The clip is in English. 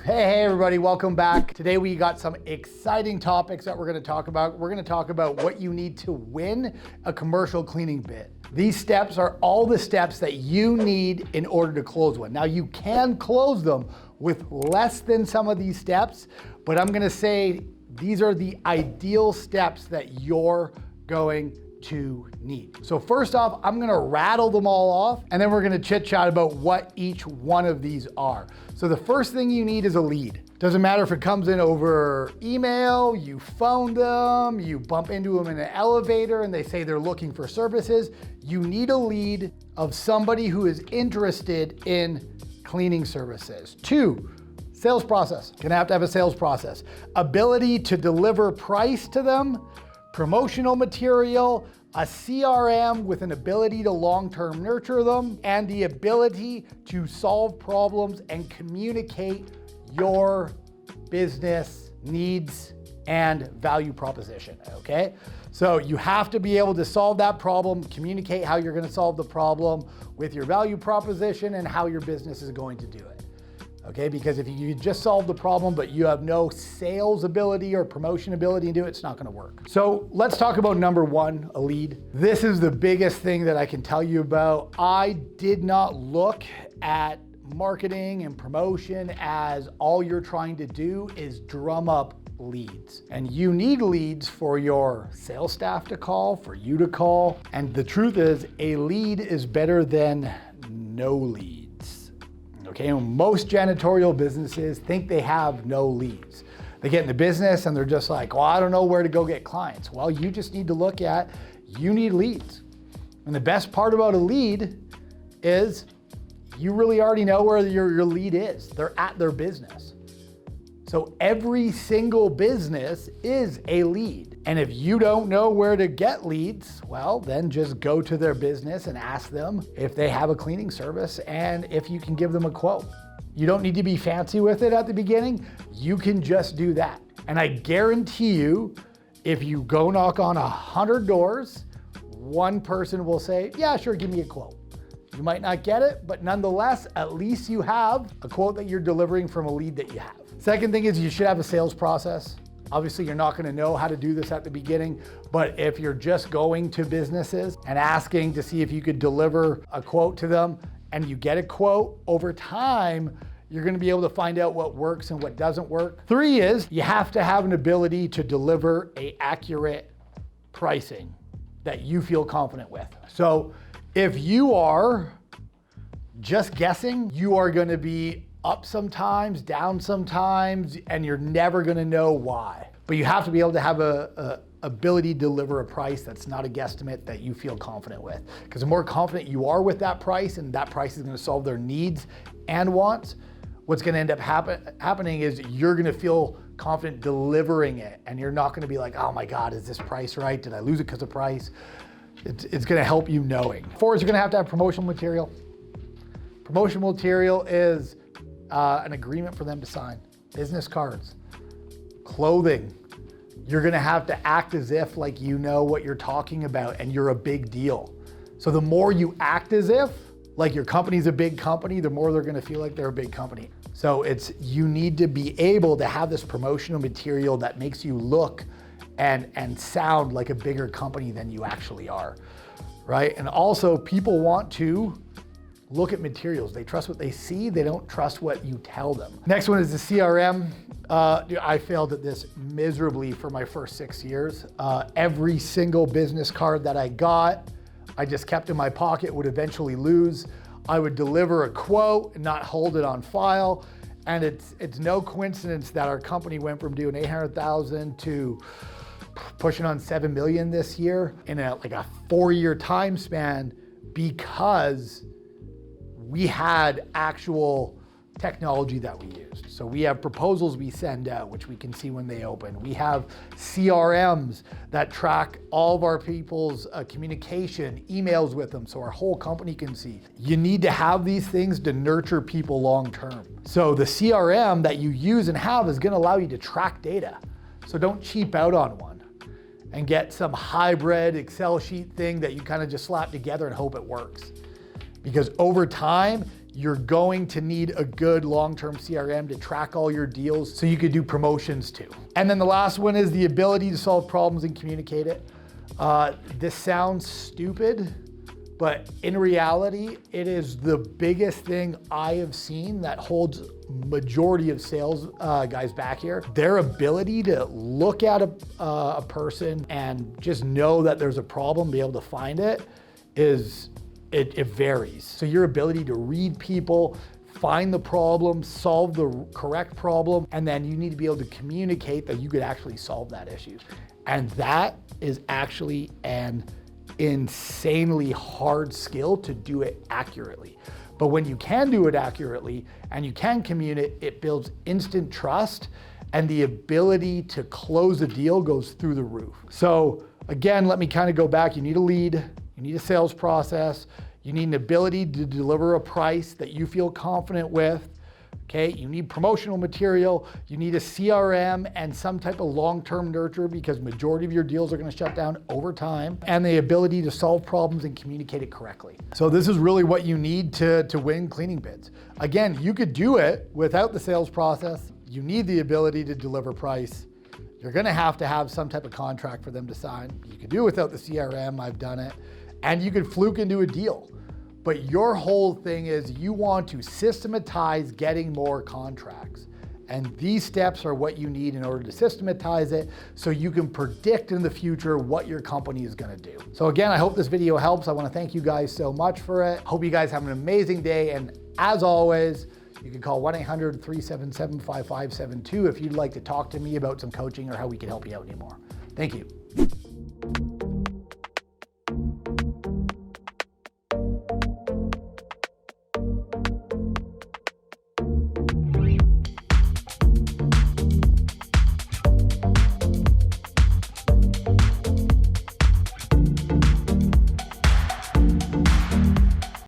Hey everybody, welcome back. Today we got some exciting topics that we're gonna talk about. We're gonna talk about what you need to win a commercial cleaning bid. These steps are all the steps that you need in order to close one. Now you can close them with less than some of these steps, but I'm gonna say these are the ideal steps that you're going to need. So first off, I'm gonna rattle them all off and then we're gonna chit chat about what each one of these are. So the first thing you need is a lead. Doesn't matter if it comes in over email, you phone them, you bump into them in an elevator and they say they're looking for services. You need a lead of somebody who is interested in cleaning services. 2, sales process. Gonna have to have a sales process. Ability to deliver price to them, promotional material, a CRM with an ability to long-term nurture them, and the ability to solve problems and communicate your business needs and value proposition, okay? So you have to be able to solve that problem, communicate how you're gonna solve the problem with your value proposition and how your business is going to do it. Okay, because if you just solve the problem, but you have no sales ability or promotion ability to do it, it's not gonna work. So let's talk about number 1, a lead. This is the biggest thing that I can tell you about. I did not look at marketing and promotion as all you're trying to do is drum up leads. And you need leads for your sales staff to call, for you to call. And the truth is, a lead is better than no lead. Okay, most janitorial businesses think they have no leads. They get into business and they're just like, well, I don't know where to go get clients. Well, you just need to look at, you need leads. And the best part about a lead is you really already know where your lead is. They're at their business. So every single business is a lead. And if you don't know where to get leads, well, then just go to their business and ask them if they have a cleaning service and if you can give them a quote. You don't need to be fancy with it at the beginning. You can just do that. And I guarantee you, if you go knock on 100 doors, one person will say, yeah, sure, give me a quote. You might not get it, but nonetheless, at least you have a quote that you're delivering from a lead that you have. Second thing is you should have a sales process. Obviously, you're not gonna know how to do this at the beginning, but if you're just going to businesses and asking to see if you could deliver a quote to them and you get a quote, over time, you're gonna be able to find out what works and what doesn't work. 3 is you have to have an ability to deliver an accurate pricing that you feel confident with. So if you are just guessing, you are gonna be up sometimes, down sometimes, and you're never gonna know why. But you have to be able to have a ability to deliver a price that's not a guesstimate that you feel confident with. Because the more confident you are with that price and that price is gonna solve their needs and wants, what's gonna end up happening is you're gonna feel confident delivering it and you're not gonna be like, oh my God, is this price right? Did I lose it because of price? It's gonna help you knowing. 4 is you're gonna have to have promotional material. Promotional material is an agreement for them to sign. Business cards, clothing. You're gonna have to act as if like you know what you're talking about and you're a big deal. So the more you act as if like your company's a big company, the more they're gonna feel like they're a big company. So you need to be able to have this promotional material that makes you look and sound like a bigger company than you actually are, right? And also people want to look at materials. They trust what they see. They don't trust what you tell them. Next one is the CRM. I failed at this miserably for my first 6 years. Every single business card that I got, I just kept in my pocket, would eventually lose. I would deliver a quote and not hold it on file. And it's no coincidence that our company went from doing 800,000 to pushing on 7 million this year in a 4-year time span because we had actual technology that we used. So we have proposals we send out, which we can see when they open. We have CRMs that track all of our people's communication, emails with them, so our whole company can see. You need to have these things to nurture people long-term. So the CRM that you use and have is gonna allow you to track data. So don't cheap out on one and get some hybrid Excel sheet thing that you kind of just slap together and hope it works. Because over time, You're going to need a good long-term CRM to track all your deals so you could do promotions too. And then the last one is the ability to solve problems and communicate it. This sounds stupid, but in reality, it is the biggest thing I have seen that holds majority of sales guys back here. Their ability to look at a person and just know that there's a problem, be able to find it, it varies. So your ability to read people, find the problem, solve the correct problem, and then you need to be able to communicate that you could actually solve that issue. And that is actually an insanely hard skill to do it accurately. But when you can do it accurately and you can communicate, it builds instant trust, and the ability to close a deal goes through the roof. So again, let me kind of go back. You need a lead, you need a sales process, you need an ability to deliver a price that you feel confident with. Okay, you need promotional material, you need a CRM and some type of long-term nurture, because majority of your deals are going to shut down over time, and the ability to solve problems and communicate it correctly. So this is really what you need to win cleaning bids. Again, you could do it without the sales process. You need the ability to deliver price. You're going to have some type of contract for them to sign. You could do it without the CRM, I've done it, and you could fluke into a deal. But your whole thing is you want to systematize getting more contracts. And these steps are what you need in order to systematize it so you can predict in the future what your company is gonna do. So again, I hope this video helps. I wanna thank you guys so much for it. Hope you guys have an amazing day. And as always, you can call 1-800-377-5572 if you'd like to talk to me about some coaching or how we can help you out anymore. Thank you.